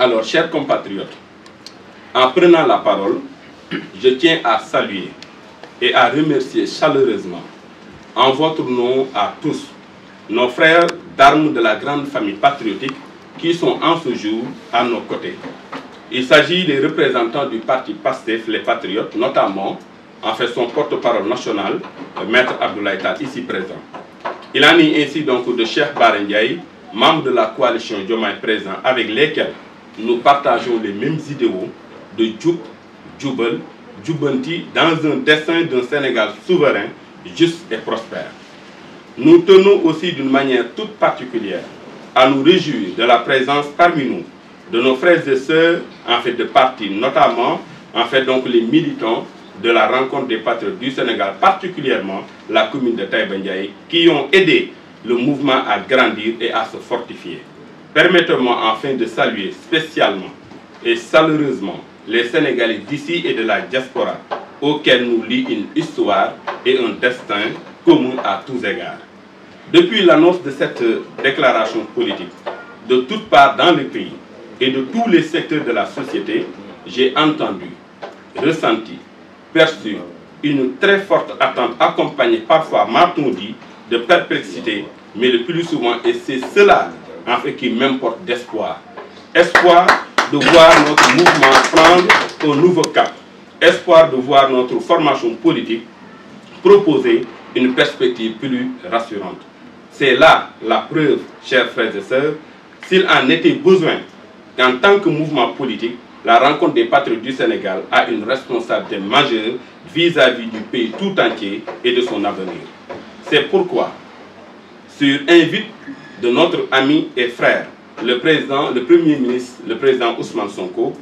Alors, chers compatriotes, en prenant la parole, je tiens à saluer et à remercier chaleureusement, en votre nom à tous, nos frères d'armes de la grande famille patriotique qui sont en ce jour à nos côtés. Il s'agit des représentants du parti PASTEF, les Patriotes, notamment, en fait, son porte-parole national, Maître Abdoulaye Tall, ici présent. Il en est ainsi donc de Cheikh Bara Ndiaye, membre de la coalition Diomaye présent, avec lesquels nous partageons les mêmes idéaux de Dioub, Djoubel, Djoubanti, dans un dessein d'un Sénégal souverain, juste et prospère. Nous tenons aussi d'une manière toute particulière à nous réjouir de la présence parmi nous de nos frères et sœurs en fait de partis, notamment en fait donc les militants de la rencontre des patriotes du Sénégal, particulièrement la commune de Taïba Ndiaye, qui ont aidé le mouvement à grandir et à se fortifier. Permettez-moi enfin de saluer spécialement et chaleureusement les Sénégalais d'ici et de la diaspora, auxquels nous lie une histoire et un destin commun à tous égards. Depuis l'annonce de cette déclaration politique, de toutes parts dans le pays et de tous les secteurs de la société, j'ai entendu, ressenti, perçu une très forte attente accompagnée parfois, m'a-t-on dit, de perplexité, mais le plus souvent, et c'est cela en fait qui m'importe d'espoir. Espoir de voir notre mouvement prendre un nouveau cap. Espoir de voir notre formation politique proposer une perspective plus rassurante. C'est là la preuve, chers frères et sœurs, s'il en était besoin qu'en tant que mouvement politique, la rencontre des patriotes du Sénégal a une responsabilité majeure vis-à-vis du pays tout entier et de son avenir. C'est pourquoi, sur invite de notre ami et frère, le Premier ministre, le président Ousmane Sonko,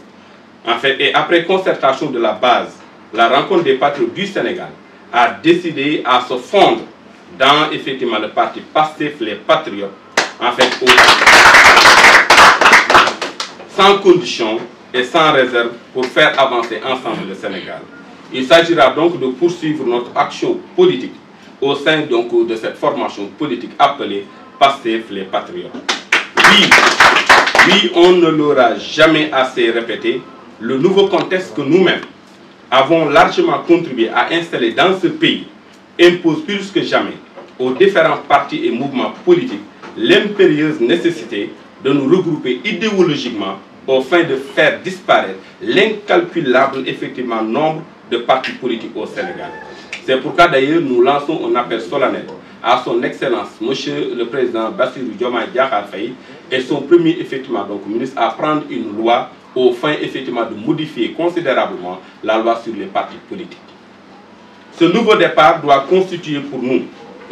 en fait, et après concertation de la base, la rencontre des patriotes du Sénégal a décidé à se fondre dans effectivement le parti PASTEF, les Patriotes, en fait, sans condition et sans réserve pour faire avancer ensemble le Sénégal. Il s'agira donc de poursuivre notre action politique au sein donc de cette formation politique appelée PASTEF, les Patriotes. Oui, on ne l'aura jamais assez répété, le nouveau contexte que nous-mêmes avons largement contribué à installer dans ce pays impose plus que jamais aux différents partis et mouvements politiques l'impérieuse nécessité de nous regrouper idéologiquement au fin de faire disparaître l'incalculable effectivement nombre de partis politiques au Sénégal. C'est pourquoi d'ailleurs nous lançons un appel solennel à son Excellence, Monsieur le Président Bassirou Diomaye Diakhar Faye et son premier effectivement donc ministre à prendre une loi au fin effectivement de modifier considérablement la loi sur les partis politiques. Ce nouveau départ doit constituer pour nous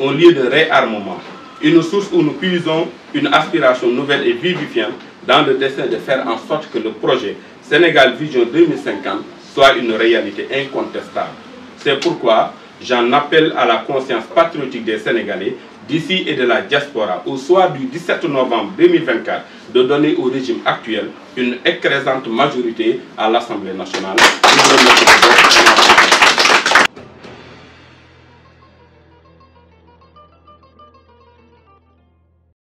un lieu de réarmement, une source où nous puisons une aspiration nouvelle et vivifiante dans le dessein de faire en sorte que le projet Sénégal Vision 2050 soit une réalité incontestable. C'est pourquoi j'en appelle à la conscience patriotique des Sénégalais d'ici et de la diaspora au soir du 17 novembre 2024 de donner au régime actuel une écrasante majorité à l'Assemblée nationale.